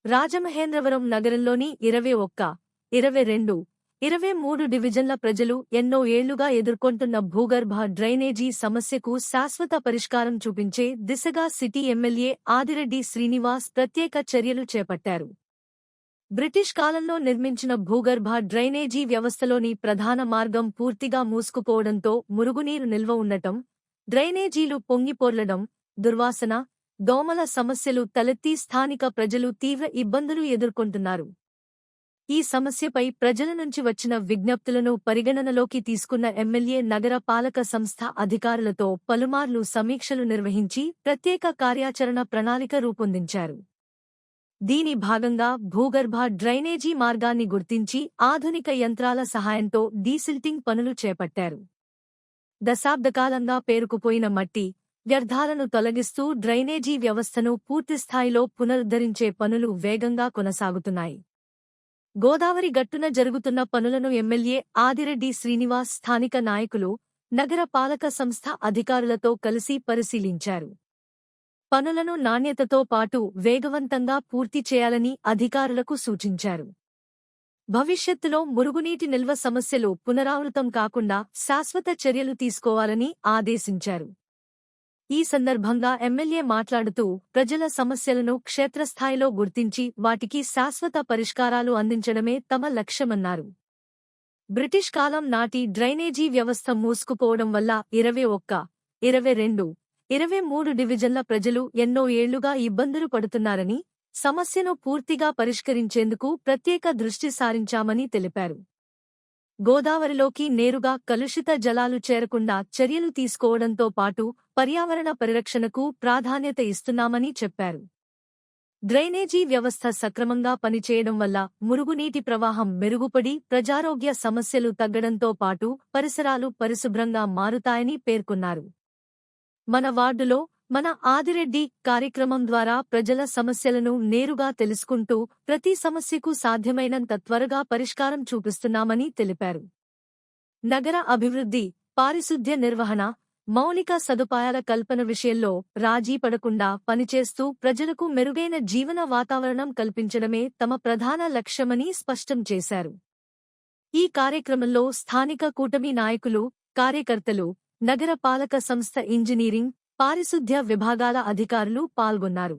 రాజమహేంద్రవరం నగరంలోని 21, 22, 23 డివిజన్ల ప్రజలు ఎన్నో ఏళ్లుగా ఎదుర్కొంటున్న భూగర్భ డ్రైనేజీ సమస్యకు శాశ్వత పరిష్కారం చూపించే దిశగా సిటీ ఎమ్మెల్యే ఆదిరెడ్డి శ్రీనివాస్ ప్రత్యేక చర్యలు చేపట్టారు. బ్రిటిష్ కాలంలో నిర్మించిన భూగర్భ డ్రైనేజీ వ్యవస్థలోని ప్రధాన మార్గం పూర్తిగా మూసుకుపోవడంతో మురుగునీరు నిల్వ ఉండటం, డ్రైనేజీలు పొంగిపొర్లడం, దుర్వాసన, దోమల సమస్యలు తలెత్తి స్థానిక ప్రజలు తీవ్ర ఇబ్బందులు ఎదుర్కొంటున్నారు. ఈ సమస్యపై ప్రజల నుంచి వచ్చిన విజ్ఞప్తులను పరిగణనలోకి తీసుకున్న ఎమ్మెల్యే నగర పాలక సంస్థ అధికారులతో పలుమార్లు సమీక్షలు నిర్వహించి ప్రత్యేక కార్యాచరణ ప్రణాళిక రూపొందించారు. దీని భాగంగా భూగర్భ డ్రైనేజీ మార్గాన్ని గుర్తించి ఆధునిక యంత్రాల సహాయంతో డీసిల్టింగ్ పనులు చేపట్టారు. దశాబ్దకాలంగా పేరుకుపోయిన మట్టి, వ్యర్థాలను తొలగిస్తూ డ్రైనేజీ వ్యవస్థను పూర్తిస్థాయిలో పునరుద్ధరించే పనులు వేగంగా కొనసాగుతున్నాయి. గోదావరి గట్టున జరుగుతున్న పనులను ఎమ్మెల్యే ఆదిరెడ్డి శ్రీనివాస్ స్థానిక నాయకులు, నగర పాలక సంస్థ అధికారులతో కలిసి పరిశీలించారు. పనులను నాణ్యతతో పాటు వేగవంతంగా పూర్తి చేయాలని అధికారులకు సూచించారు. భవిష్యత్తులో మురుగునీటి నిల్వ సమస్యలు పునరావృతం కాకుండా శాశ్వత చర్యలు తీసుకోవాలని ఆదేశించారు. ఈ సందర్భంగా ఎమ్మెల్యే మాట్లాడుతూ ప్రజల సమస్యలను క్షేత్రస్థాయిలో గుర్తించి వాటికి శాశ్వత పరిష్కారాలు అందించడమే తమ లక్ష్యమన్నారు. బ్రిటిష్ కాలం నాటి డ్రైనేజీ వ్యవస్థ మూసుకుపోవడం వల్ల 21, 22, 23 డివిజన్ల ప్రజలు ఎన్నో ఏళ్లుగా ఇబ్బందులు పడుతున్నారని, సమస్యను పూర్తిగా పరిష్కరించేందుకు ప్రత్యేక దృష్టి సారించామని తెలిపారు. గోదావరిలోకి నేరుగా కలుషిత జలాలు చేరకుండా చర్యలు తీసుకోవడంతో పాటు పర్యావరణ పరిరక్షణకు ప్రాధాన్యత ఇస్తున్నామని చెప్పారు. డ్రైనేజీ వ్యవస్థ సక్రమంగా పనిచేయడం వల్ల మురుగునీటి ప్రవాహం మెరుగుపడి ప్రజారోగ్య సమస్యలు తగ్గడంతో పాటు పరిసరాలు పరిశుభ్రంగా మారుతాయని పేర్కొన్నారు. మన వార్డులో మన ఆదిరెడ్డి కార్యక్రమం ద్వారా ప్రజల సమస్యలను నేరుగా తెలుసుకుంటూ ప్రతి సమస్యకు సాధ్యమైనంత త్వరగా పరిష్కారం చూపిస్తున్నామని తెలిపారు. నగర అభివృద్ధి, పారిశుద్ధ్య నిర్వహణ, మౌలిక సదుపాయాల కల్పన విషయంలో రాజీ పడకుండా పనిచేస్తూ ప్రజలకు మెరుగైన జీవన వాతావరణం కల్పించడమే తమ ప్రధాన లక్ష్యమని స్పష్టం చేశారు. ఈ కార్యక్రమంలో స్థానిక కూటమి నాయకులు, కార్యకర్తలు, నగర పాలక సంస్థ ఇంజనీరింగ్, పారిశుద్ధ్య విభాగాల అధికారులు పాల్గొన్నారు.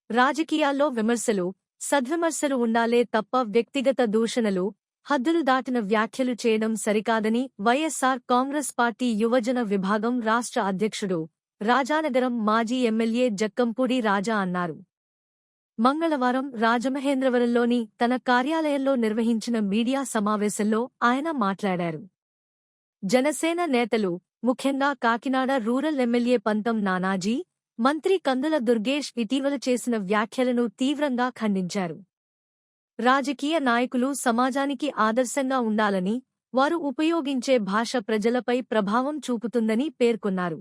రాజకీయాల్లో విమర్శలు, సద్విమర్శలు ఉండాలే తప్ప వ్యక్తిగత దూషణలు, హద్దులు దాటిన వ్యాఖ్యలు చేయడం సరికాదని వైఎస్సార్ కాంగ్రెస్ పార్టీ యువజన విభాగం రాష్ట్ర అధ్యక్షుడు రాజానగరం మాజీ ఎమ్మెల్యే జక్కంపూడి రాజా అన్నారు. మంగళవారం రాజమహేంద్రవరంలోని తన కార్యాలయంలో నిర్వహించిన మీడియా సమావేశంలో ఆయన మాట్లాడారు. జనసేన నేతలు, ముఖ్యంగా కాకినాడ రూరల్ ఎమ్మెల్యే పంతం నానాజీ, మంత్రి కందుల దుర్గేష్ ఇటీవల చేసిన వ్యాఖ్యలను తీవ్రంగా ఖండించారు. రాజకీయ నాయకులు సమాజానికి ఆదర్శంగా ఉండాలని, వారు ఉపయోగించే భాష ప్రజలపై ప్రభావం చూపుతుందని పేర్కొన్నారు.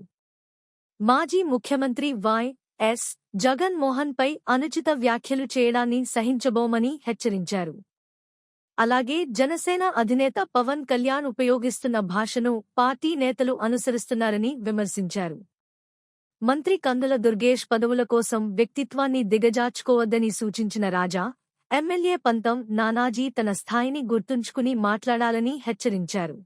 మాజీ ముఖ్యమంత్రి వై.ఎస్. జగన్మోహన్పై అనుచిత వ్యాఖ్యలు చేయడాన్ని సహించబోమని హెచ్చరించారు. అలాగే జనసేన అధినేత పవన్ కళ్యాణ్ ఉపయోగిస్తున్న భాషను పార్టీ నేతలు అనుసరిస్తున్నారని విమర్శించారు. మంత్రి కందుల దుర్గేష్ పదవుల కోసం వ్యక్తిత్వాన్ని దిగజార్చుకోవద్దని సూచించిన రాజా, ఎమ్మెల్యే పంతం నానాజీ తన స్థాయిని గుర్తుంచుకుని మాట్లాడాలని హెచ్చరించారు.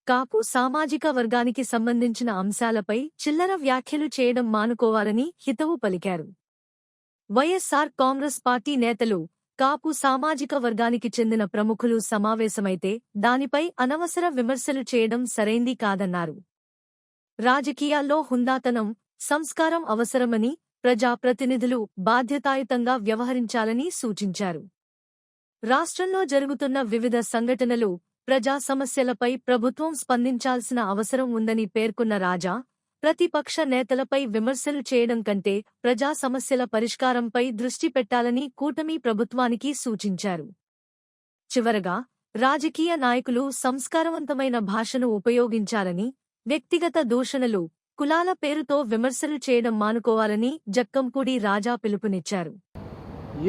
కాపు సామాజిక వర్గానికి సంబంధించిన అంశాలపై చిల్లర వ్యాఖ్యలు చేయడం మానుకోవాలని హితవు పలికారు. వైఎస్సార్ కాంగ్రెస్ పార్టీ నేతలు, కాపు సామాజిక వర్గానికి చెందిన ప్రముఖులు సమావేశమైతే దానిపై అనవసర విమర్శలు చేయడం సరైంది కాదన్నారు. రాజకీయాల్లో హుందాతనం, సంస్కారం అవసరమని, ప్రజాప్రతినిధులు బాధ్యతాయుతంగా వ్యవహరించాలని సూచించారు. రాష్ట్రంలో జరుగుతున్న వివిధ సంఘటనలు, ప్రజా సమస్యలపై ప్రభుత్వం స్పందించాల్సిన అవసరం ఉందని పేర్కొన్న రాజా, ప్రతిపక్ష నేతలపై విమర్శలు చేయడం కంటే ప్రజా సమస్యల పరిష్కారంపై దృష్టి పెట్టాలని కూటమి ప్రభుత్వానికి సూచించారు. చివరగా, రాజకీయ నాయకులు సంస్కారవంతమైన భాషను ఉపయోగించాలని, వ్యక్తిగత దూషణలు, కులాల పేరుతో విమర్శలు చేయడం మానుకోవాలని జక్కంపూడి రాజా పిలుపునిచ్చారు.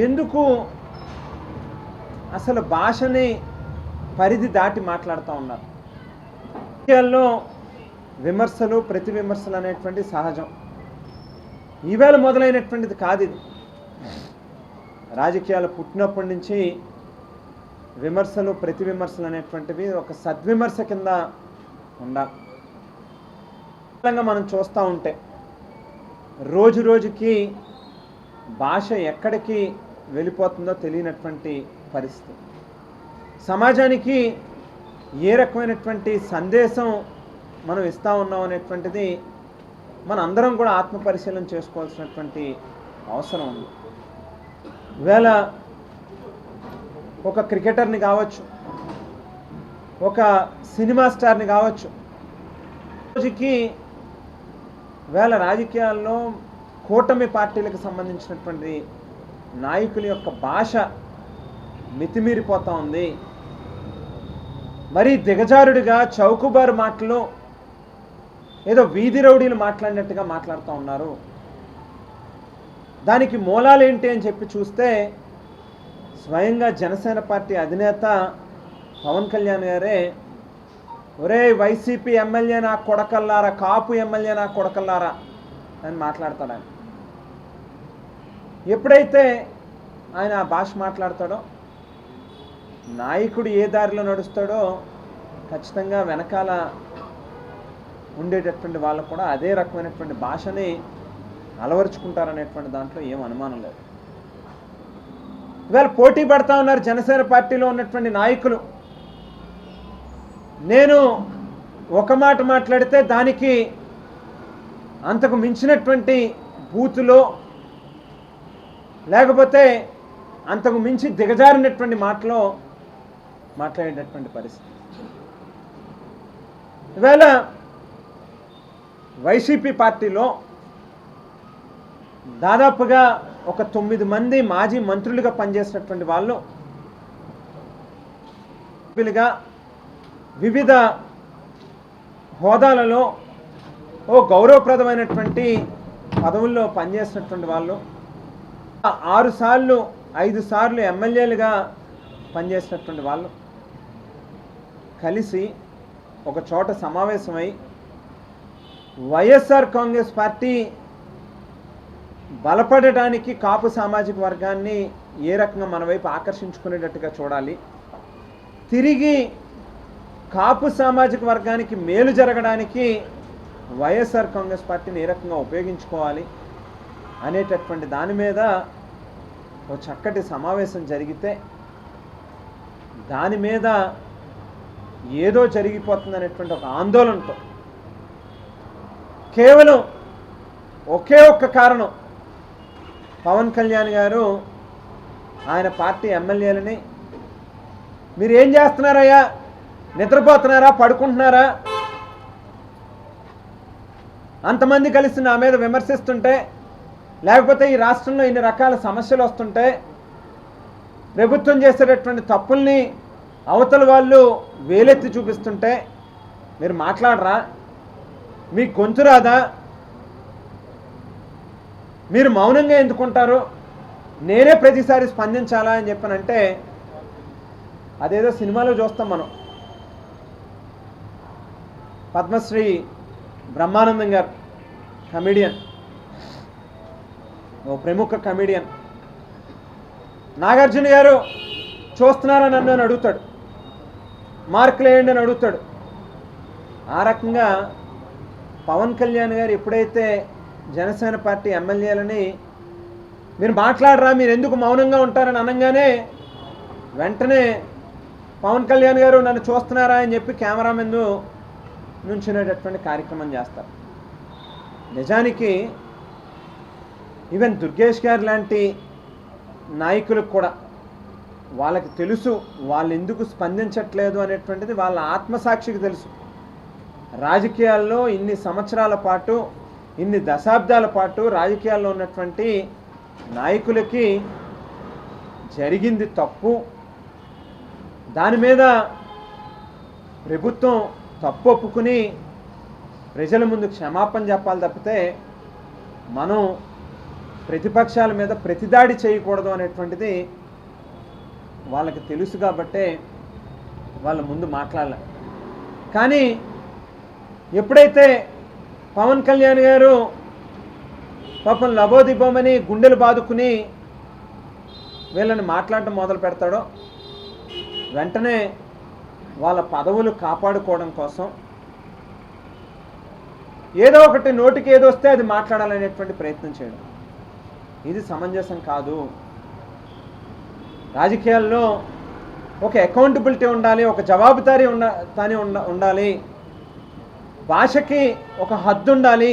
ఎందుకు అసలు భాషని పరిధి దాటి మాట్లాడుతూ ఉన్నారు? విమర్శలు, ప్రతి విమర్శలు అనేటువంటి సహజం. ఈవేళ మొదలైనటువంటిది కాదు ఇది. రాజకీయాలు పుట్టినప్పటి నుంచి విమర్శలు, ప్రతి విమర్శలు అనేటువంటివి ఒక సద్విమర్శ కింద ఉండాలి. మనం చూస్తూ ఉంటే రోజు రోజుకి భాష ఎక్కడికి వెళ్ళిపోతుందో తెలియనటువంటి పరిస్థితి. సమాజానికి ఏ రకమైనటువంటి సందేశం మనం ఇస్తా ఉన్నాం అనేటువంటిది మన అందరం కూడా ఆత్మపరిశీలన చేసుకోవాల్సినటువంటి అవసరం ఉంది. ఈవేళ ఒక క్రికెటర్ని కావచ్చు, ఒక సినిమా స్టార్ని కావచ్చు, రోజుకి వేళ రాజకీయాల్లో కూటమి పార్టీలకు సంబంధించినటువంటి నాయకుల యొక్క భాష మితిమీరిపోతూ ఉంది. మరీ దిగజారుడిగా చౌకబారు మాటలు, ఏదో వీధి రౌడీలు మాట్లాడినట్టుగా మాట్లాడుతూ ఉన్నారు. దానికి మూలాలు ఏంటి అని చెప్పి చూస్తే స్వయంగా జనసేన పార్టీ అధినేత పవన్ కళ్యాణ్ గారే, ఒరే వైసీపీ ఎమ్మెల్యే నా కొడకల్లారా, కాపు ఎమ్మెల్యే నా కొడకల్లారా అని మాట్లాడతాడు. ఆయన ఎప్పుడైతే ఆయన ఆ భాష మాట్లాడతాడో, నాయకుడు ఏ దారిలో నడుస్తాడో ఖచ్చితంగా వెనకాల ఉండేటటువంటి వాళ్ళు కూడా అదే రకమైనటువంటి భాషని అలవరుచుకుంటారనేటువంటి దాంట్లో ఏం అనుమానం లేదు. ఇవాళ పోటీ పడతా ఉన్నారు జనసేన పార్టీలో ఉన్నటువంటి నాయకులు. నేను ఒక మాట మాట్లాడితే దానికి అంతకు మించినటువంటి బూతులో, లేకపోతే అంతకు మించి దిగజారినటువంటి మాటలో మాట్లాడేటటువంటి పరిస్థితి. ఇవాళ వైసీపీ పార్టీలో దాదాపుగా ఒక 9 మంది మాజీ మంత్రులుగా పనిచేసినటువంటి వాళ్ళు వివిధ హోదాలలో ఓ గౌరవప్రదమైనటువంటి పదవుల్లో పనిచేసినటువంటి వాళ్ళు, 6 సార్లు 5 సార్లు ఎమ్మెల్యేలుగా పనిచేసినటువంటి వాళ్ళు కలిసి ఒక చోట సమావేశమై వైఎస్ఆర్ కాంగ్రెస్ పార్టీ బలపడడానికి కాపు సామాజిక వర్గాన్ని ఏ రకంగా మన వైపు ఆకర్షించుకునేటట్టుగా చూడాలి, తిరిగి కాపు సామాజిక వర్గానికి మేలు జరగడానికి వైఎస్ఆర్ కాంగ్రెస్ పార్టీని ఏ రకంగా ఉపయోగించుకోవాలి అనేటటువంటి దాని మీద ఒక చక్కటి సమావేశం జరిగితే దాని మీద ఏదో జరిగిపోతుందనేటువంటి ఒక ఆందోళనతో కేవలం ఒకే ఒక్క కారణం, పవన్ కళ్యాణ్ గారు ఆయన పార్టీ ఎమ్మెల్యేలని మీరు ఏం చేస్తున్నారయ్యా, నిద్రపోతున్నారా, పడుకుంటున్నారా, అంతమంది కలిసి నా మీద విమర్శిస్తుంటే, లేకపోతే ఈ రాష్ట్రంలో ఇన్ని రకాల సమస్యలు వస్తుంటే, ప్రభుత్వం చేసేటటువంటి తప్పుల్ని అవతల వాళ్ళు వేలెత్తి చూపిస్తుంటే మీరు మాట్లాడరా, మీకు గొంతు రాదా, మీరు మౌనంగా ఎందుకుంటారు, నేనే ప్రతిసారి స్పందించాలా అని చెప్పనంటే అదేదో సినిమాలో చూస్తాం మనం. పద్మశ్రీ బ్రహ్మానందం గారు కమెడియన్, ఓ ప్రముఖ కమెడియన్, నాగార్జున గారు చూస్తున్నారా నన్ను అని అడుగుతాడు, మార్కులు వేయండి అని అడుగుతాడు. ఆ రకంగా పవన్ కళ్యాణ్ గారు ఎప్పుడైతే జనసేన పార్టీ ఎమ్మెల్యేలని మీరు మాట్లాడరా, మీరు ఎందుకు మౌనంగా ఉంటారని అనగానే వెంటనే పవన్ కళ్యాణ్ గారు నన్ను చూస్తున్నారా అని చెప్పి కెమెరా ముందు నుంచునేటటువంటి కార్యక్రమం చేస్తారు. నిజానికి ఈవెన్ దుర్గేష్ గారు లాంటి నాయకులకు కూడా వాళ్ళకి తెలుసు వాళ్ళు ఎందుకు స్పందించట్లేదు అనేటువంటిది వాళ్ళ ఆత్మసాక్షికి తెలుసు. రాజకీయాల్లో ఇన్ని సంవత్సరాల పాటు, ఇన్ని దశాబ్దాల పాటు రాజకీయాల్లో ఉన్నటువంటి నాయకులకి జరిగింది తప్పు, దాని మీద ప్రభుత్వం తప్పు ఒప్పుకుని ప్రజల ముందు క్షమాపణ చెప్పాలి తప్పితే మనం ప్రతిపక్షాల మీద ప్రతిదాడి చేయకూడదు అనేటువంటిది వాళ్ళకి తెలుసు. కాబట్టే వాళ్ళ ముందు మాట్లాడలే. కానీ ఎప్పుడైతే పవన్ కళ్యాణ్ గారు పాపం లబోదిబోమని గుండెలు బాదుకుని వీళ్ళని మాట్లాడటం మొదలు పెడతాడో వెంటనే వాళ్ళ పదవులు కాపాడుకోవడం కోసం ఏదో ఒకటి నోటికి ఏదో వస్తే అది మాట్లాడాలనేటువంటి ప్రయత్నం చేయడం ఇది సమంజసం కాదు. రాజకీయాల్లో ఒక అకౌంటబిలిటీ ఉండాలి, ఒక జవాబుదారీ ఉండాలి, భాషకి ఒక హద్దు ఉండాలి.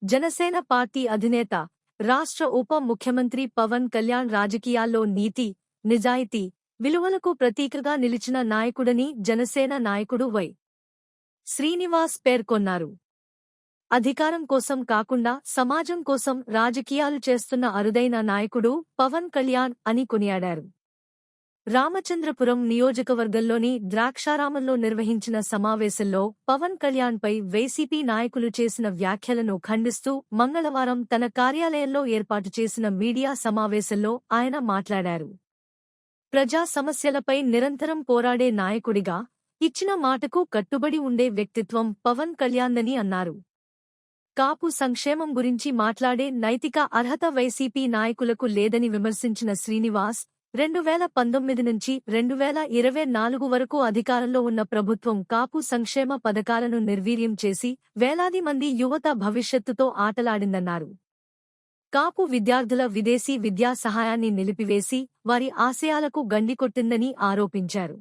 జనసేన పార్టీ అధినేత, రాష్ట్ర ఉప ముఖ్యమంత్రి పవన్ కళ్యాణ్ రాజకీయాల్లో నీతి, నిజాయితీ, విలువలకు ప్రతీకగా నిలిచిన నాయకుడని జనసేన నాయకుడు వై. శ్రీనివాస్ పేర్కొన్నారు. అధికారం కోసం కాకుండా సమాజం కోసం రాజకీయాలు చేస్తున్న అరుదైన నాయకుడు పవన్ కళ్యాణ్ అని కొనియాడారు. రామచంద్రపురం నియోజకవర్గంలోని ద్రాక్షారామంలో నిర్వహించిన సమావేశంలో పవన్ కళ్యాణ్పై వైసీపీ నాయకులు చేసిన వ్యాఖ్యలను ఖండిస్తూ మంగళవారం తన కార్యాలయంలో ఏర్పాటు చేసిన మీడియా సమావేశంలో ఆయన మాట్లాడారు. ప్రజా సమస్యలపై నిరంతరం పోరాడే నాయకుడిగా ఇచ్చిన మాటకు కట్టుబడి ఉండే వ్యక్తిత్వం పవన్ కళ్యాణ్దని అన్నారు. కాపు సంక్షేమం గురించి మాట్లాడే నైతిక అర్హత వైసీపీ నాయకులకు లేదని విమర్శించిన శ్రీనివాస్, 2019 నుంచి 2024 వరకు అధికారంలో ఉన్న ప్రభుత్వం కాపు సంక్షేమ పథకాలను నిర్వీర్యం చేసి వేలాది మంది యువత భవిష్యత్తుతో ఆటలాడిందన్నారు. కాపు విద్యార్థుల విదేశీ విద్యా సహాయాన్ని నిలిపివేసి వారి ఆశయాలకు గండికొట్టిందని ఆరోపించారు.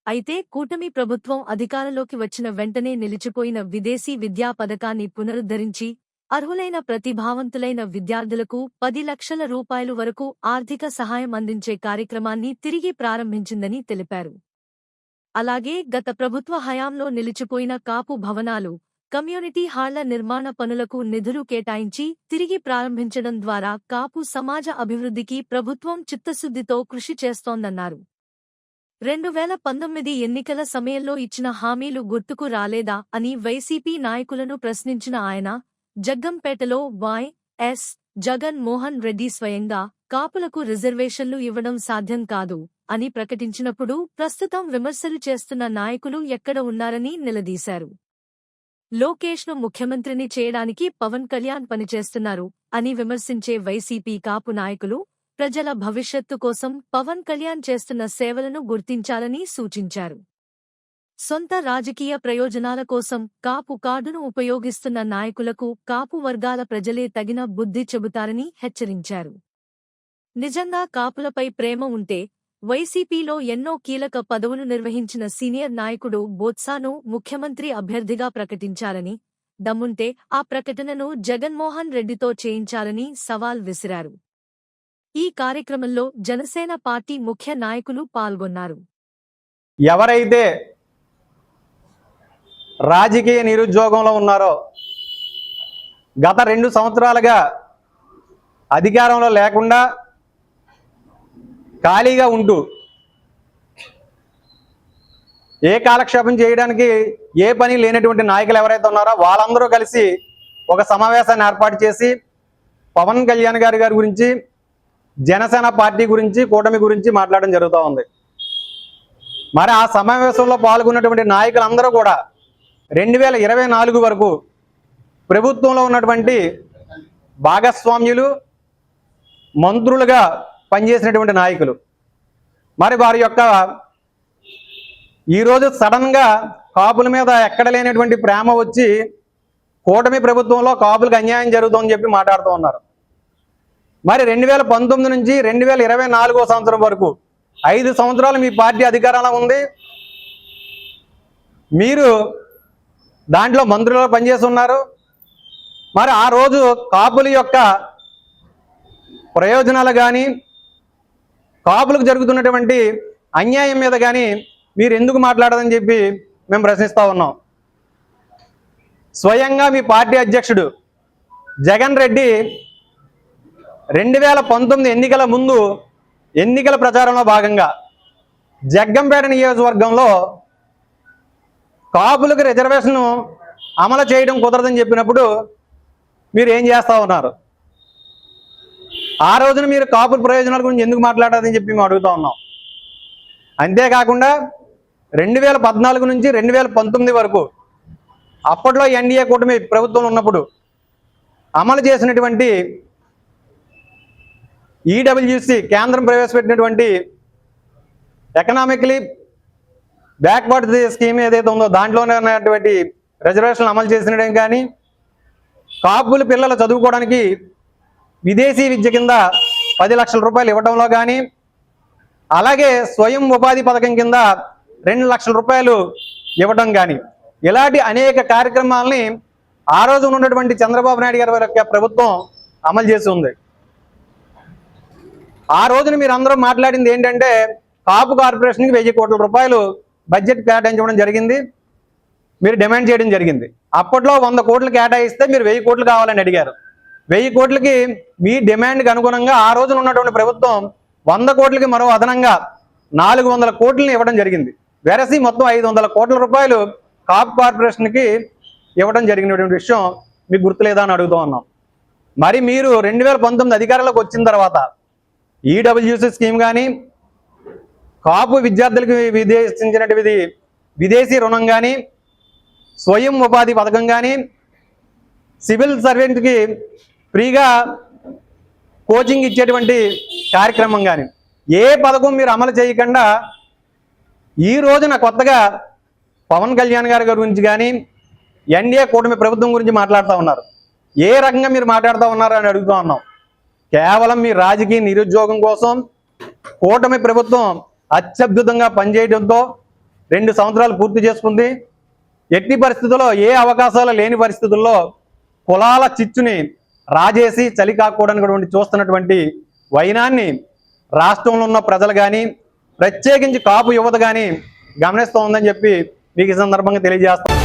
అయితే కూటమి ప్రభుత్వం అధికారంలోకి వచ్చిన వెంటనే నిలిచిపోయిన విదేశీ విద్యా పథకాన్ని పునరుద్ధరించి అర్హులైన ప్రతిభావంతులైన విద్యార్థులకు 10 లక్షల రూపాయలు వరకు ఆర్థిక సహాయం అందించే కార్యక్రమాన్ని తిరిగి ప్రారంభించిందని తెలిపారు. అలాగే గత ప్రభుత్వ హయాంలో నిలిచిపోయిన కాపు భవనాలు, కమ్యూనిటీ హాళ్ల నిర్మాణ పనులకు నిధులు కేటాయించి తిరిగి ప్రారంభించడం ద్వారా కాపు సమాజ అభివృద్ధికి ప్రభుత్వం చిత్తశుద్ధితో కృషి చేస్తోందన్నారు. 2019 ఎన్నికల సమయంలో ఇచ్చిన హామీలు గుర్తుకు రాలేదా అని వైసీపీ నాయకులను ప్రశ్నించిన ఆయన, జగ్గంపేటలో వై.ఎస్. జగన్ మోహన్ రెడ్డి స్వయంగా కాపులకు రిజర్వేషన్లు ఇవ్వడం సాధ్యం కాదు అని ప్రకటించినప్పుడు ప్రస్తుతం విమర్శలు చేస్తున్న నాయకులు ఎక్కడ ఉన్నారని నిలదీశారు. లోకేష్ను ముఖ్యమంత్రిని చేయడానికి పవన్ కళ్యాణ్ పనిచేస్తున్నారు అని విమర్శించే వైసీపీ కాపు నాయకులు ప్రజల భవిష్యత్తు కోసం పవన్ కళ్యాణ్ చేస్తున్న సేవలను గుర్తించాలని సూచించారు. సొంత రాజకీయ ప్రయోజనాల కోసం కాపు కార్డును ఉపయోగిస్తున్న నాయకులకు కాపు వర్గాల ప్రజలే తగిన బుద్ధి చెబుతారని హెచ్చరించారు. నిజంగా కాపులపై ప్రేమ ఉంటే వైసీపీలో ఎన్నో కీలక పదవులు నిర్వహించిన సీనియర్ నాయకుడు బొత్సాను ముఖ్యమంత్రి అభ్యర్థిగా ప్రకటించాలని, దమ్ముంటే ఆ ప్రకటనను జగన్మోహన్ రెడ్డితో చేయించాలని సవాల్ విసిరారు. ఈ కార్యక్రమంలో జనసేన పార్టీ ముఖ్య నాయకులు పాల్గొన్నారు. ఎవరైతే రాజకీయ నిరుద్యోగంలో ఉన్నారో, గత 2 సంవత్సరాలుగా అధికారంలో లేకుండా ఖాళీగా ఉంటూ ఏ కాలక్షేపం చేయడానికి ఏ పని లేనటువంటి నాయకులు ఎవరైతే ఉన్నారో వాళ్ళందరూ కలిసి ఒక సమావేశాన్ని ఏర్పాటు చేసి పవన్ కళ్యాణ్ గారి గురించి, జనసేన పార్టీ గురించి, కూటమి గురించి మాట్లాడడం జరుగుతూ ఉంది. మరి ఆ సమావేశంలో పాల్గొన్నటువంటి నాయకులందరూ కూడా 2024 వరకు ప్రభుత్వంలో ఉన్నటువంటి భాగస్వామ్యులు, మంత్రులుగా పనిచేసినటువంటి నాయకులు. మరి వారి యొక్క ఈరోజు సడన్గా కాపుల మీద ఎక్కడ లేనటువంటి ప్రేమ వచ్చి కూటమి ప్రభుత్వంలో కాపులకు అన్యాయం జరుగుతుందని చెప్పి మాట్లాడుతూ ఉన్నారు. మరి 2019 నుంచి 2024 సంవత్సరం వరకు 5 సంవత్సరాలు మీ పార్టీ అధికారంలో ఉంది. మీరు దాంట్లో మంత్రులుగా పనిచేసి ఉన్నారు. మరి ఆ రోజు కాపుల యొక్క ప్రయోజనాలు కానీ, కాపులకు జరుగుతున్నటువంటి అన్యాయం మీద కానీ మీరు ఎందుకు మాట్లాడదని చెప్పి మేము ప్రశ్నిస్తూ ఉన్నాం. స్వయంగా మీ పార్టీ అధ్యక్షుడు జగన్ రెడ్డి 2019 ఎన్నికల ముందు ఎన్నికల ప్రచారంలో భాగంగా జగ్గంపేట నియోజకవర్గంలో కాపులకు రిజర్వేషన్ అమలు చేయడం కుదరదని చెప్పినప్పుడు మీరు ఏం చేస్తూ ఉన్నారు? ఆ రోజున మీరు కాపుల ప్రయోజనాల గురించి ఎందుకు మాట్లాడాలని చెప్పి మేము అడుగుతూ ఉన్నాం. అంతేకాకుండా 2014 నుంచి 2019 వరకు అప్పట్లో ఎన్డీఏ కూటమి ప్రభుత్వం ఉన్నప్పుడు అమలు చేసినటువంటి ఈడబ్ల్యూసి కేంద్రం ప్రవేశపెట్టినటువంటి ఎకనామికలీ బ్యాక్వర్డ్ స్కీమ్ ఏదైతే ఉందో దాంట్లోనే ఉన్నటువంటి రిజర్వేషన్లు అమలు చేసినడం కానీ, కాపుల పిల్లలు చదువుకోవడానికి విదేశీ విద్య కింద 10 లక్షల రూపాయలు ఇవ్వడంలో కానీ, అలాగే స్వయం ఉపాధి పథకం కింద 2 లక్షల రూపాయలు ఇవ్వడం కానీ, ఇలాంటి అనేక కార్యక్రమాలని ఆ రోజు ఉన్నటువంటి చంద్రబాబు నాయుడు గారి యొక్క ప్రభుత్వం అమలు చేసి ఉంది. ఆ రోజున మీరు అందరూ మాట్లాడింది ఏంటంటే కాపు కార్పొరేషన్కి 1000 కోట్ల రూపాయలు బడ్జెట్ కేటాయించడం జరిగింది, మీరు డిమాండ్ చేయడం జరిగింది. అప్పట్లో 100 కోట్లు కేటాయిస్తే మీరు 1000 కోట్లు కావాలని అడిగారు. 1000 కోట్లకి మీ డిమాండ్కి అనుగుణంగా ఆ రోజున ఉన్నటువంటి ప్రభుత్వం 100 కోట్లకి మరో అదనంగా 400 కోట్లని ఇవ్వడం జరిగింది. వెరసి మొత్తం 500 కోట్ల రూపాయలు కాపు కార్పొరేషన్కి ఇవ్వడం జరిగినటువంటి విషయం మీకు గుర్తులేదా అని అడుగుతూ ఉన్నాం. మరి మీరు 2019 అధికారంలోకి వచ్చిన తర్వాత ఈడబ్ల్యూసి స్కీమ్ కానీ, కాపు విద్యార్థులకు విధించినటువంటి విదేశీ రుణం కానీ, స్వయం ఉపాధి పథకం కానీ, సివిల్ సర్వెంట్కి ఫ్రీగా కోచింగ్ ఇచ్చేటువంటి కార్యక్రమం కానీ ఏ పథకం మీరు అమలు చేయకుండా ఈ రోజున కొత్తగా పవన్ కళ్యాణ్ గారి గురించి కానీ, ఎన్డీఏ కూటమి ప్రభుత్వం గురించి మాట్లాడుతూ ఉన్నారు. ఏ రకంగా మీరు మాట్లాడుతూ ఉన్నారు అని అడుగుతూ ఉన్నాం. కేవలం మీ రాజకీయ నిరుద్యోగం కోసం కూటమి ప్రభుత్వం అత్యద్భుతంగా పనిచేయడంతో 2 సంవత్సరాలు పూర్తి చేసుకుంది. ఎట్టి పరిస్థితుల్లో, ఏ అవకాశాలు లేని పరిస్థితుల్లో కులాల చిచ్చుని రాజేసి చలి కాకూడనటువంటి చూస్తున్నటువంటి వైనాన్ని రాష్ట్రంలో ఉన్న ప్రజలు కానీ, ప్రత్యేకించి కాపు యువత కానీ గమనిస్తూ ఉందని చెప్పి మీకు ఈ సందర్భంగా తెలియజేస్తాం.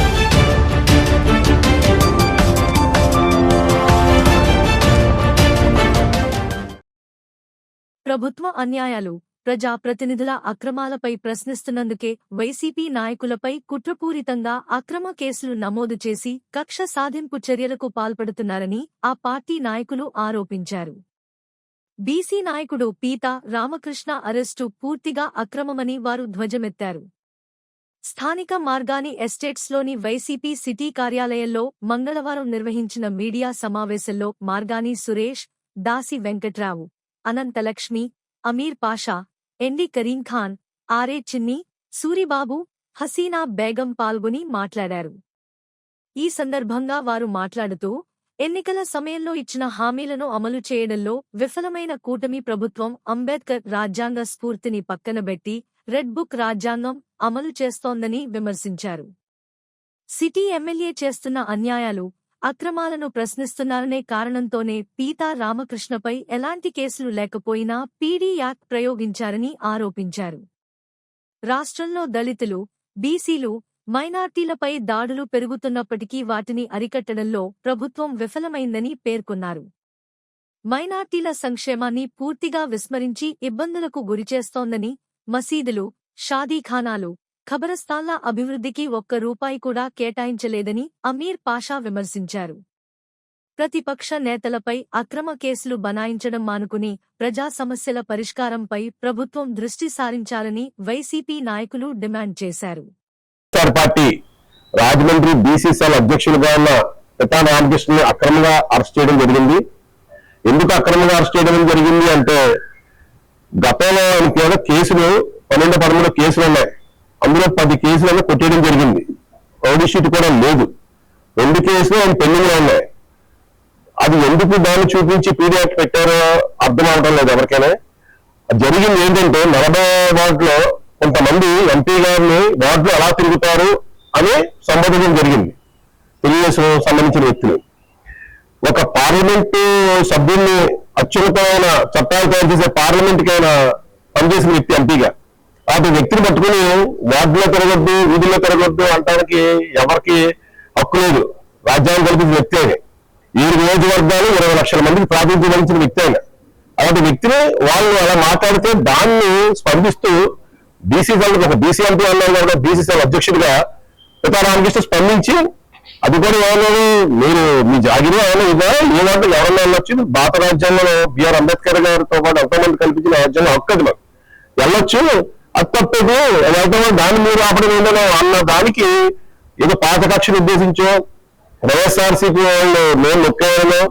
ప్రభుత్వ అన్యాయాలు, ప్రజాప్రతినిధుల అక్రమాలపై ప్రశ్నిస్తున్నందుకే వైసీపీ నాయకులపై కుట్రపూరితంగా అక్రమ కేసులు నమోదు చేసి కక్ష సాధింపు చర్యలకు పాల్పడుతున్నారని ఆ పార్టీ నాయకులు ఆరోపించారు. బీసీ నాయకుడు పీతా రామకృష్ణ అరెస్టు పూర్తిగా అక్రమమని వారు ధ్వజమెత్తారు. స్థానిక మార్గాని ఎస్టేట్స్లోని వైసీపీ సిటీ కార్యాలయంలో మంగళవారం నిర్వహించిన మీడియా సమావేశంలో మార్గాని సురేష్, దాసి వెంకట్రావు, అనంతలక్ష్మి, అమీర్ పాషా, ఎండి కరీం ఖాన్, ఆర్ఏ చిన్ని, సూరిబాబు, హసీనా బేగం పాల్గొని మాట్లాడారు. ఈ సందర్భంగా వారు మాట్లాడుతూ, ఎన్నికల సమయంలో ఇచ్చిన హామీలను అమలు చేయడంలో విఫలమైన కూటమి ప్రభుత్వం అంబేద్కర్ రాజ్యాంగ స్ఫూర్తిని పక్కనబెట్టి రెడ్ బుక్ రాజ్యాంగం అమలు చేస్తోందని విమర్శించారు. సిటీ ఎమ్మెల్యే చేస్తున్న అన్యాయాలు, అక్రమాలను ప్రశ్నిస్తున్నారనే కారణంతోనే పీతా రామకృష్ణపై ఎలాంటి కేసులు లేకపోయినా పీడీ యాక్ట్ ప్రయోగించారని ఆరోపించారు. రాష్ట్రంలో దళితులు, బీసీలు, మైనార్టీలపై దాడులు పెరుగుతున్నప్పటికీ వాటిని అరికట్టడంలో ప్రభుత్వం విఫలమైందని పేర్కొన్నారు. మైనార్టీల సంక్షేమాన్ని పూర్తిగా విస్మరించి ఇబ్బందులకు గురిచేస్తోందని, మసీదులు, షాదీఖానాలు, ఖబరస్థాన్ల అభివృద్ధికి ఒక్క రూపాయి కూడా కేటాయించలేదని అమీర్ పాషా విమర్శించారు. ప్రతిపక్ష నేతలపై అక్రమ కేసులు బనాయించడం మానుకుని ప్రజా సమస్యల పరిష్కారంపై ప్రభుత్వం దృష్టి సారించాలని వైసీపీ నాయకులు డిమాండ్ చేశారు. పార్టీ రాజమండ్రి బీసీసీఎల్ అధ్యక్షులుగా ఉన్న పితా రామకృష్ణని అక్రమంగా అరెస్ట్ చేయడం జరిగింది. ఎందుకు అక్రమంగా అరెస్ట్ చేయడం జరిగింది అంటే, గతంలో ఆయనకి కేసులు 12-13 కేసులు ఉన్నాయి. అందులో 10 కేసులను కొట్టేయడం జరిగింది. రౌడీ షీట్ కూడా లేదు. 2 కేసులు ఆయన పెండింగ్ లో ఉన్నాయి. అది ఎందుకు దాన్ని చూపించి పీడీ యాక్ట్ పెట్టారో అర్థం అవడం లేదు ఎవరికైనా. జరిగింది ఏంటంటే, 40 వార్డులో కొంతమంది ఎంపీ గారిని వార్డులో ఎలా తిరుగుతారు అని సంబోధించడం జరిగింది. తెలుగుదేశం సంబంధించిన వ్యక్తులు ఒక పార్లమెంటు సభ్యుల్ని అత్యున్నతమైన చట్టాలు తయారు చేసే పార్లమెంట్కి ఆయన పనిచేసిన వ్యక్తి ఎంపీగా, అటు వ్యక్తిని పట్టుకుని వార్డులో తిరగొద్దు, వీధుల్లో తిరగొద్దు అంటానికి ఎవరికి హక్కు లేదు. రాజ్యాంగం కల్పించిన వ్యక్తి ఆయన. 7 నియోజకవర్గాలు 20 లక్షల మందికి ప్రాతినిధ్యం వహించిన వ్యక్తి ఆయన. అలాంటి వ్యక్తిని వాళ్ళు అలా మాట్లాడితే దాన్ని స్పందిస్తూ బీసీసీఎల్ ఒక బీసీ ఎంపీ అన్నారు, బీసీసీఎల్ అధ్యక్షుడిగా పితా రామకృష్ణ స్పందించి, అది కూడా ఎవరు మీరు మీ జాగిరి ఏమైనా ఇదా ఏ వాటిలో ఎవరన్నా వెళ్ళొచ్చు, భారత రాజ్యాంగంలో బిఆర్ అంబేద్కర్ గారితో పాటు ఎంతోమంది కల్పించిన రాజ్యాంగం హక్కు అది మాకు వెళ్ళొచ్చు, అది తప్పదు, అది వెళ్తామో దాన్ని మీరు ఆపడం ఏంటో అన్న దానికి ఏదో పాత కక్షను ఉద్దేశించో వైఎస్ఆర్సీపీ వాళ్ళు నేను నొక్కేయాలనో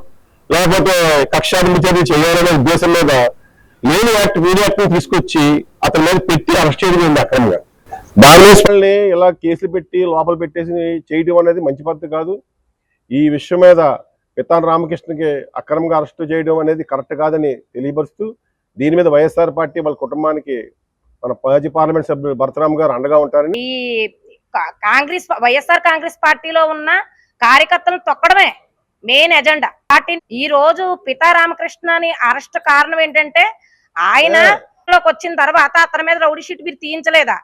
లేకపోతే కక్షాధిపత్యాలు చేయాలనే ఉద్దేశం మీద లేని యాక్ట్ పీడీ యాక్ట్ తీసుకొచ్చి అతని మీద పెట్టి అరెస్ట్ చేయడం అక్రమంగా. దాని ఇలా కేసులు పెట్టి లోపల పెట్టేసి చేయడం అనేది మంచి పద్ధతి కాదు. ఈ విషయం మీద పితా రామకృష్ణకి అక్రమంగా అరెస్ట్ చేయడం అనేది కరెక్ట్ కాదని తెలియపరుస్తూ, దీని మీద వైఎస్ఆర్ పార్టీ వాళ్ళ కుటుంబానికి మన మాజీ పార్లమెంట్ సభ్యులు భరతరామ్ గారు అండగా ఉంటారని. ఈ వైఎస్ఆర్ కాంగ్రెస్ పార్టీలో ఉన్న కార్యకర్తలను తొక్కడమే మెయిన్ ఎజెండా. ఈ రోజు పితా రామకృష్ణని అరెస్ట్ కారణం ఏంటంటే, ఆయన వచ్చిన తర్వాత అతని మీద రౌడీ షీట్ మీరు తీయించలేదా?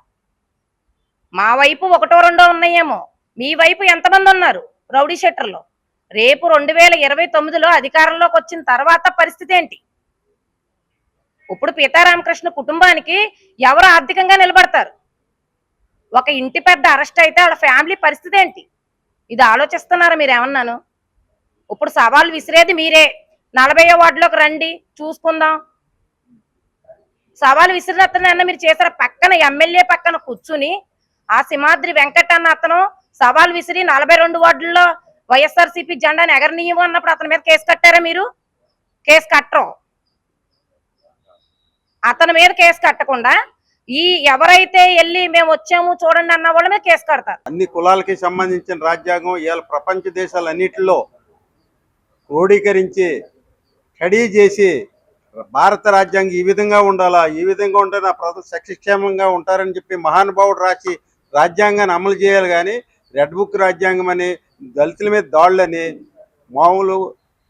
మా వైపు 1-2 ఉన్నాయేమో, మీ వైపు ఎంతమంది ఉన్నారు రౌడీ షీటర్లు? రేపు 2029లో అధికారంలోకి వచ్చిన తర్వాత పరిస్థితి ఏంటి? ఇప్పుడు పితా రామకృష్ణ కుటుంబానికి ఎవరు ఆర్థికంగా నిలబడతారు? ఒక ఇంటి పెద్ద అరెస్ట్ అయితే వాళ్ళ ఫ్యామిలీ పరిస్థితి ఏంటి? ఇది ఆలోచిస్తున్నారా మీరు ఏమన్నాను? ఇప్పుడు సవాల్ విసిరేది మీరే. 40వ వార్డులోకి రండి, చూసుకుందాం. సవాల్ విసిరినతను మీరు చేశారు. పక్కన ఎమ్మెల్యే పక్కన కూర్చుని ఆ సింహాద్రి వెంకట అన్న అతను సవాల్ విసిరి 42 వార్డుల్లో వైఎస్ఆర్సీపీ జెండాను ఎగరనీయము అన్నప్పుడు అతని మీద కేసు కట్టారా మీరు? కేసు కట్టరు. అతని మీద కేసు కట్టకుండా ఈ ఎవరైతే వెళ్ళి మేము వచ్చాము చూడండి అన్న వాళ్ళ మీద కేసు కడతారు. అన్ని కులాలకి సంబంధించిన రాజ్యాంగం ఇవాళ ప్రపంచ దేశాలన్నిటిలో క్రోడీకరించి స్టడీ చేసి భారత రాజ్యాంగం ఈ విధంగా ఉండాలా, ఈ విధంగా ఉంటే నా ప్రజలు సక్షేమంగా ఉంటారని చెప్పి మహానుభావుడు రాసి రాజ్యాంగాన్ని అమలు చేయాలి. కానీ రెడ్ బుక్ రాజ్యాంగం అని, దళితుల మీద దాడులని, మామూలు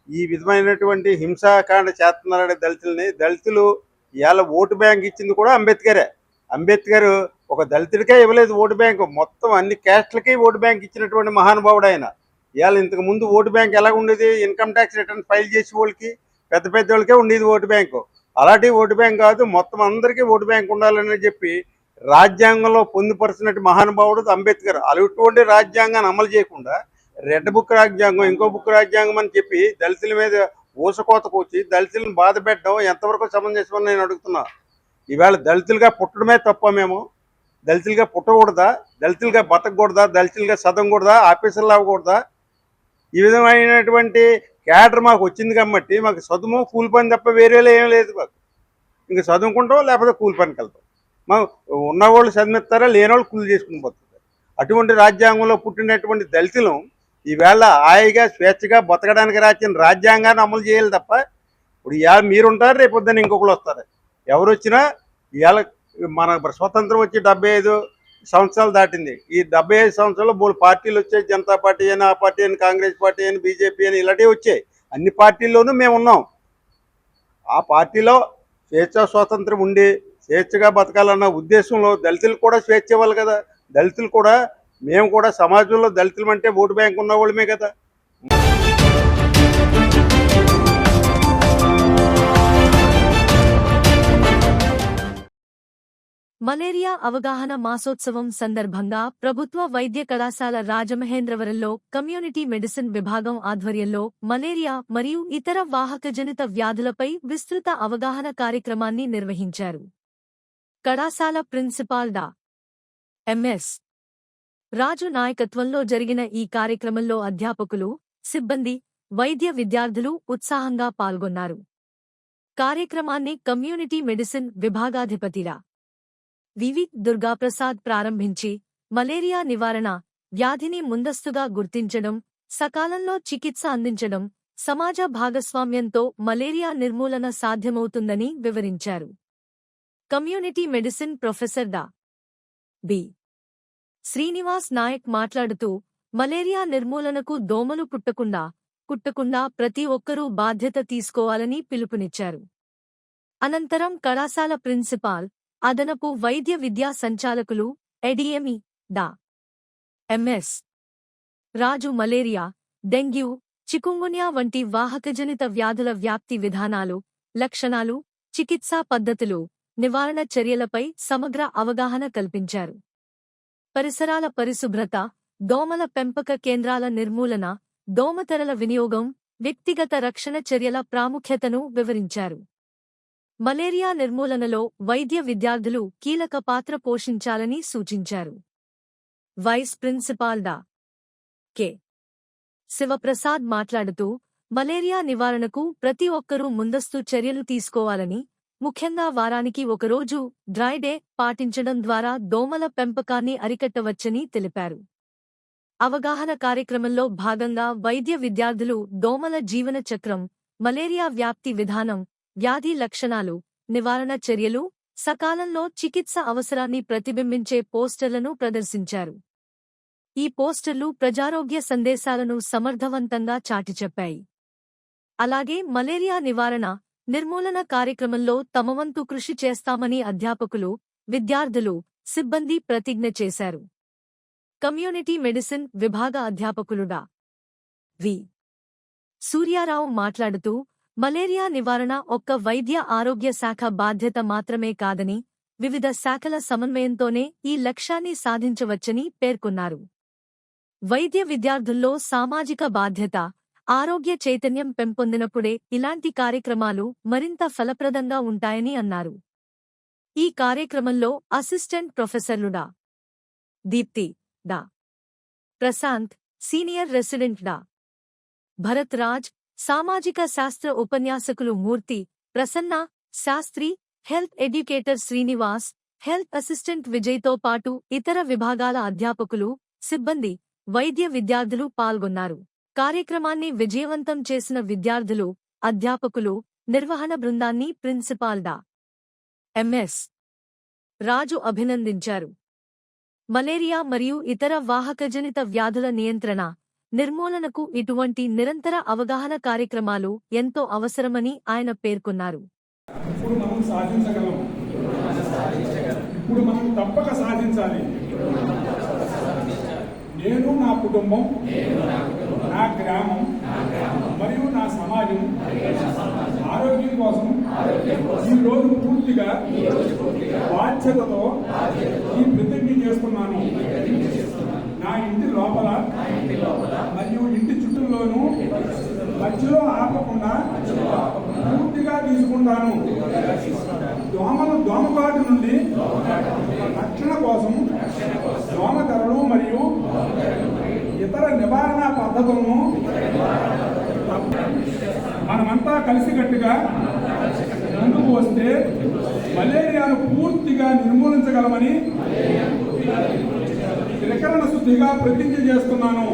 ఈ విధమైనటువంటి హింసాకాండ చేస్తున్నారనే దళితులు ఇవాళ ఓటు బ్యాంక్ ఇచ్చింది కూడా అంబేద్కరే. అంబేద్కర్ ఒక దళితుడికే ఇవ్వలేదు ఓటు బ్యాంకు, మొత్తం అన్ని క్యాస్ట్లకి ఓటు బ్యాంక్ ఇచ్చినటువంటి మహానుభావుడు ఆయన. ఇవాళ ఇంతకు ముందు ఓటు బ్యాంక్ ఎలా ఉండేది? ఇన్కమ్ ట్యాక్స్ రిటర్న్ ఫైల్ చేసే వాళ్ళకి, పెద్ద పెద్ద వాళ్ళకే ఉండేది ఓటు బ్యాంకు. అలాంటి ఓటు బ్యాంక్ కాదు, మొత్తం అందరికీ ఓటు బ్యాంక్ ఉండాలని చెప్పి రాజ్యాంగంలో పొందుపరిచినట్టు మహానుభావుడు అంబేద్కర్. అటువంటి రాజ్యాంగాన్ని అమలు చేయకుండా రెడ్ బుక్ రాజ్యాంగం, ఇంకో బుక్ రాజ్యాంగం అని చెప్పి దళితుల మీద ఊసకోతకు వచ్చి దళితులను బాధ పెట్టడం ఎంతవరకు సమంజసమని నేను అడుగుతున్నా. ఈవేళ దళితులుగా పుట్టడమే తప్ప, మేము దళితులుగా పుట్టకూడదా? దళితులుగా బతకూడదా? దళితులుగా చదవకూడదా? ఆఫీసర్లు అవ్వకూడదా? ఈ విధమైనటువంటి క్యాడర్ మాకు వచ్చింది కాబట్టి మాకు చదువు కూలి పని తప్ప వేరేలో ఏం లేదు. మాకు ఇంకా చదువుకుంటాం, లేకపోతే కూలి పనికి వెళ్తాం. మా ఉన్నవాళ్ళు చదివిస్తారా, లేనివాళ్ళు కూలి చేసుకుని పోతారు. అటువంటి రాజ్యాంగంలో పుట్టినటువంటి దళితులు ఈవేళ హాయిగా స్వేచ్ఛగా బతకడానికి రాసిన రాజ్యాంగాన్ని అమలు చేయాలి తప్ప, ఇప్పుడు ఇవాళ మీరుంటారు, రేపు పొద్దున్న ఇంకొకరు వస్తారు. ఎవరు వచ్చినా ఇవాళ మన స్వతంత్రం వచ్చి 75 సంవత్సరాలు దాటింది. ఈ 75 సంవత్సరాల్లో 3 పార్టీలు వచ్చాయి. జనతా పార్టీ అని, ఆ పార్టీ అని, కాంగ్రెస్ పార్టీ అని, బీజేపీ అని, ఇలాంటివి వచ్చాయి. అన్ని పార్టీల్లోనూ మేము ఉన్నాం. ఆ పార్టీలో స్వేచ్ఛా స్వాతంత్రం ఉండి స్వేచ్ఛగా బతకాలన్న ఉద్దేశంలో దళితులకు కూడా స్వేచ్ఛ ఇవ్వాలి కదా. దళితులు కూడా, మేము కూడా సమాజంలో దళితులు అంటే ఓటు బ్యాంక్ ఉన్న వాళ్ళమే కదా. మలేరియా అవగాహన మాసోత్సవం సందర్భంగా ప్రభుత్వ వైద్య కళాశాల రాజమహేంద్రవరంలో కమ్యూనిటీ మెడిసిన్ విభాగం ఆధ్వర్యంలో మలేరియా మరియు ఇతర వాహకజనిత వ్యాధులపై విస్తృత అవగాహన కార్యక్రమాన్ని నిర్వహించారు. కళాశాల ప్రిన్సిపాల్ డా. ఎంఎస్ రాజు నాయకత్వంలో జరిగిన ఈ కార్యక్రమంలో అధ్యాపకులు, సిబ్బంది, వైద్య విద్యార్థులు ఉత్సాహంగా పాల్గొన్నారు. కార్యక్రమాన్ని కమ్యూనిటీ మెడిసిన్ విభాగాధిపతి డా. వివి దుర్గాప్రసాద్ ప్రారంభించి మలేరియా నివారణ, వ్యాధిని ముందస్తుగా గుర్తించడం, సకాలంలో చికిత్స అందించడం, సమాజ భాగస్వామ్యంతో మలేరియా నిర్మూలన సాధ్యమవుతుందని వివరించారు. కమ్యూనిటీ మెడిసిన్ ప్రొఫెసర్ డా. బి. శ్రీనివాస్ నాయక్ మాట్లాడుతూ మలేరియా నిర్మూలనకు దోమలు కుట్టకుండా ప్రతి ఒక్కరూ బాధ్యత తీసుకోవాలని పిలుపునిచ్చారు. అనంతరం కళాశాల ప్రిన్సిపాల్, అదనపు వైద్య విద్యా సంచాలకులు, ఎడిఎమి డా. ఎంఎస్ రాజు మలేరియా, డెంగ్యూ, చికుంగున్యా వంటి వాహకజనిత వ్యాధుల వ్యాప్తి విధానాలు, లక్షణాలు, చికిత్సా పద్ధతులు, నివారణ చర్యలపై సమగ్ర అవగాహన కల్పించారు. పరిసరాల పరిశుభ్రత, దోమల పెంపక కేంద్రాల నిర్మూలన, దోమతెరల వినియోగం, వ్యక్తిగత రక్షణ చర్యల ప్రాముఖ్యతను వివరించారు. మలేరియా నిర్మూలనలో వైద్య విద్యార్థులు కీలక పాత్ర పోషించాలని సూచించారు. వైస్ ప్రిన్సిపాల్ డా. కె. శివప్రసాద్ మాట్లాడుతూ మలేరియా నివారణకు ప్రతి ఒక్కరూ ముందస్తు చర్యలు తీసుకోవాలని, ముఖ్యంగా వారానికి ఒకరోజు డ్రై డే పాటించడం ద్వారా దోమల పెంపకాన్ని అరికట్టవచ్చని తెలిపారు. అవగాహన కార్యక్రమంలో భాగంగా వైద్య విద్యార్థులు దోమల జీవన చక్రం, మలేరియా వ్యాప్తి విధానం, వ్యాధి లక్షణాలు, నివారణ చర్యలు, సకాలంలో చికిత్స అవసరాన్ని ప్రతిబింబించే పోస్టర్లను ప్రదర్శించారు. ఈ పోస్టర్లు ప్రజారోగ్య సందేశాలను సమర్థవంతంగా చాటిచెప్పాయి. అలాగే మలేరియా నివారణ, నిర్మూలన కార్యక్రమంలో తమవంతు కృషి చేస్తామని అధ్యాపకులు, విద్యార్థులు, సిబ్బంది ప్రతిజ్ఞ చేశారు. కమ్యూనిటీ మెడిసిన్ విభాగ అధ్యాపకులు డా. వి. సూర్యారావు మాట్లాడుతూ మలేరియా నివారణ ఒక్క వైద్య ఆరోగ్య శాఖ బాధ్యత మాత్రమే కాదని, వివిధ శాఖల సమన్వయంతోనే ఈ లక్ష్యాన్ని సాధించవచ్చని పేర్కొన్నారు. వైద్య విద్యార్థుల్లో సామాజిక బాధ్యత, ఆరోగ్య చైతన్యం పెంపొందినప్పుడే ఇలాంటి కార్యక్రమాలు మరింత ఫలప్రదంగా ఉంటాయని అన్నారు. ఈ కార్యక్రమంలో అసిస్టెంట్ ప్రొఫెసర్లు డా. దీప్తి, డా. ప్రశాంత్, సీనియర్ రెసిడెంట్ డా. భరత్ రాజ్, సామాజిక శాస్త్ర ఉపన్యాసకులు Murthy, Prasanna, Shastri, health educator Srinivas, health assistant విజయ్తో పాటు ఇతర విభాగాల అధ్యాపకులు, సిబ్బంది, వైద్య విద్యార్థులు పాల్గొన్నారు. కార్యక్రమాన్ని విజయవంతం చేసిన విద్యార్థులు, అధ్యాపకులు, నిర్వహణ బృందాన్ని ప్రిన్సిపాల్ డా. ఎంఎస్ రాజు అభినందించారు. మలేరియా మరియు ఇతర వాహకజనిత వ్యాధుల నియంత్రణ, నిర్మూలనకు ఇటువంటి నిరంతర అవగాహన కార్యక్రమాలు ఎంతో అవసరమని ఆయన పేర్కొన్నారు. ఇప్పుడు మనం సాధించగలం. ఇప్పుడు మనం తప్పక సాధించాలి. నేను, నా కుటుంబం, నా గ్రామం మరియు నా సమాజం ఆరోగ్యం కోసం ఈ రోజు పూర్తిగా బాధ్యతతో ఈ ప్రతిజ్ఞ చేస్తున్నాను. నా ఇంటి లోపల మరియు ఇంటి చుట్టూలోనూ మధ్యలో ఆపకుండా పూర్తిగా తీసుకుంటాను. దోమకాటు నుండి రక్షణ కోసం దోమతెరలు మరియు ఇతర నివారణ పద్ధతులను మనమంతా కలిసికట్టుగా ముందుకు వస్తే మలేరియాను పూర్తిగా నిర్మూలించగలమని త్రికరణ శుద్ధిగా ప్రతిజ్ఞ చేస్తున్నాను.